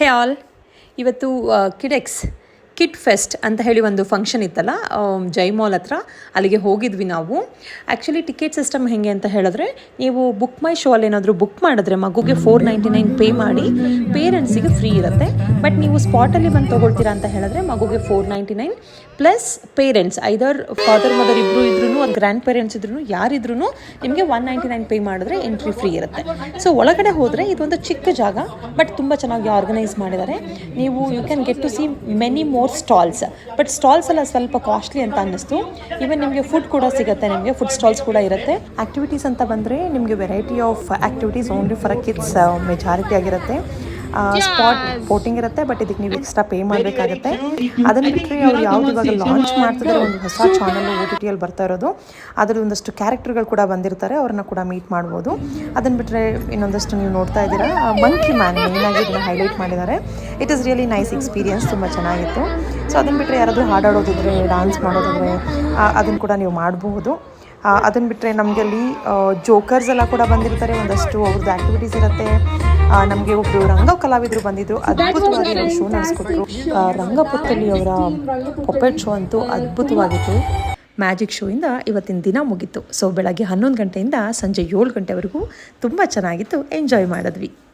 ಹೇ all, ಇವತ್ತು ಕಿಡೆಕ್ಸ್ kid fest ಅಂತ ಹೇಳಿ ಒಂದು ಫಂಕ್ಷನ್ ಇತ್ತಲ್ಲ ಜೈ ಮಾಲ್ ಹತ್ರ, ಅಲ್ಲಿಗೆ ಹೋಗಿದ್ವಿ ನಾವು. ಆ್ಯಕ್ಚುಲಿ ಟಿಕೆಟ್ ಸಿಸ್ಟಮ್ ಹೇಗೆ ಅಂತ ಹೇಳಿದ್ರೆ, ನೀವು ಬುಕ್ ಮೈ ಶೋ ಅಲ್ಲಿ ಏನಾದರೂ ಬುಕ್ ಮಾಡಿದ್ರೆ ಮಗುಗೆ $4.99 ಪೇ ಮಾಡಿ ಪೇರೆಂಟ್ಸಿಗೆ ಫ್ರೀ ಇರುತ್ತೆ. ಬಟ್ ನೀವು ಸ್ಪಾಟಲ್ಲಿ ಬಂದು ತೊಗೊಳ್ತೀರಾ ಅಂತ ಹೇಳಿದ್ರೆ ಮಗುಗೆ $4.99 ಪ್ಲಸ್ ಪೇರೆಂಟ್ಸ್ ಐದರ್ ಫಾದರ್ ಮದರ್ ಇಬ್ಬರು ಇದ್ರೂ ಅದು ಗ್ರ್ಯಾಂಡ್ ಪೇರೆಂಟ್ಸ್ ಇದ್ರೂ ಯಾರಿದ್ರೂ ನಿಮಗೆ $199 ಪೇ ಮಾಡಿದ್ರೆ ಎಂಟ್ರಿ ಫ್ರೀ ಇರುತ್ತೆ. ಸೊ ಒಳಗಡೆ ಹೋದರೆ ಇದೊಂದು ಚಿಕ್ಕ ಜಾಗ, ಬಟ್ ತುಂಬ ಚೆನ್ನಾಗಿ ಆರ್ಗನೈಸ್ ಮಾಡಿದ್ದಾರೆ. ನೀವು you can get to see many more stalls, but stalls ಎಲ್ಲ ಸ್ವಲ್ಪ ಕಾಸ್ಟ್ಲಿ ಅಂತ ಅನ್ನಿಸ್ತು. ಈವನ್ ನಿಮಗೆ ಫುಡ್ ಕೂಡ ಸಿಗುತ್ತೆ, ನಿಮಗೆ ಫುಡ್ ಸ್ಟಾಲ್ಸ್ ಕೂಡ ಇರುತ್ತೆ. ಆ್ಯಕ್ಟಿವಿಟೀಸ್ ಅಂತ ಬಂದರೆ ನಿಮಗೆ variety of activities only for kids majority ಆಗಿರುತ್ತೆ. ಸ್ಪಾಟ್ ಬೋಟಿಂಗ್ ಇರುತ್ತೆ, ಬಟ್ ಇದಕ್ಕೆ ನೀವು ಎಕ್ಸ್ಟ್ರಾ ಪೇ ಮಾಡಬೇಕಾಗುತ್ತೆ. ಅದನ್ನು ಬಿಟ್ಟರೆ ಅವ್ರು ಯಾವ್ದು ಇವಾಗ ಲಾಂಚ್ ಮಾಡ್ತಿದ್ದಾರೆ, ಒಂದು ಹೊಸ ಚಾನಲ್ OTT ಅಲ್ಲಿ ಬರ್ತಾ ಇರೋದು, ಅದರಲ್ಲಿ ಒಂದಷ್ಟು ಕ್ಯಾರೆಕ್ಟರ್ಗಳು ಕೂಡ ಬಂದಿರ್ತಾರೆ, ಅವ್ರನ್ನ ಕೂಡ ಮೀಟ್ ಮಾಡ್ಬೋದು. ಅದನ್ನು ಬಿಟ್ಟರೆ ಇನ್ನೊಂದಷ್ಟು ನೀವು ನೋಡ್ತಾ ಇದ್ದೀರಾ, ಮಂಕಿ ಮ್ಯಾನ್ ಮೇಯ್ನಾಗಿ ಇದನ್ನು ಹೈಲೈಟ್ ಮಾಡಿದ್ದಾರೆ. It is really nice experience, ತುಂಬ ಚೆನ್ನಾಗಿತ್ತು. ಸೊ ಅದನ್ನು ಬಿಟ್ಟರೆ ಯಾರಾದರೂ ಹಾಡಾಡೋದಿದ್ರೆ, ಡಾನ್ಸ್ ಮಾಡೋದಿದ್ರೆ ಅದನ್ನು ಕೂಡ ನೀವು ಮಾಡಬಹುದು. ಅದನ್ನು ಬಿಟ್ಟರೆ ನಮಗೆ ಅಲ್ಲಿ ಜೋಕರ್ಸ್ ಎಲ್ಲ ಕೂಡ ಬಂದಿರ್ತಾರೆ, ಒಂದಷ್ಟು ಅವ್ರದ್ದು ಆ್ಯಕ್ಟಿವಿಟೀಸ್ ಇರುತ್ತೆ. ನಮಗೆ ಒಬ್ಬರು ರಂಗ ಕಲಾವಿದರು ಬಂದಿದ್ದರು, ಅದ್ಭುತವಾಗಿ ಅವರು ಶೋ ನಡೆಸ್ಕೊಟ್ರು. ರಂಗಪುತ್ತಲ್ಲಿ ಅವರ ಪೊಪೆಟ್ ಶೋ ಅಂತೂ ಅದ್ಭುತವಾಗಿತ್ತು. ಮ್ಯಾಜಿಕ್ ಶೋ ಇಂದ ಇವತ್ತಿನ ದಿನ ಮುಗೀತು. ಸೊ ಬೆಳಗ್ಗೆ 11 ಗಂಟೆಯಿಂದ ಸಂಜೆ 7 ಗಂಟೆವರೆಗೂ ತುಂಬ ಚೆನ್ನಾಗಿತ್ತು, ಎಂಜಾಯ್ ಮಾಡಿದ್ವಿ.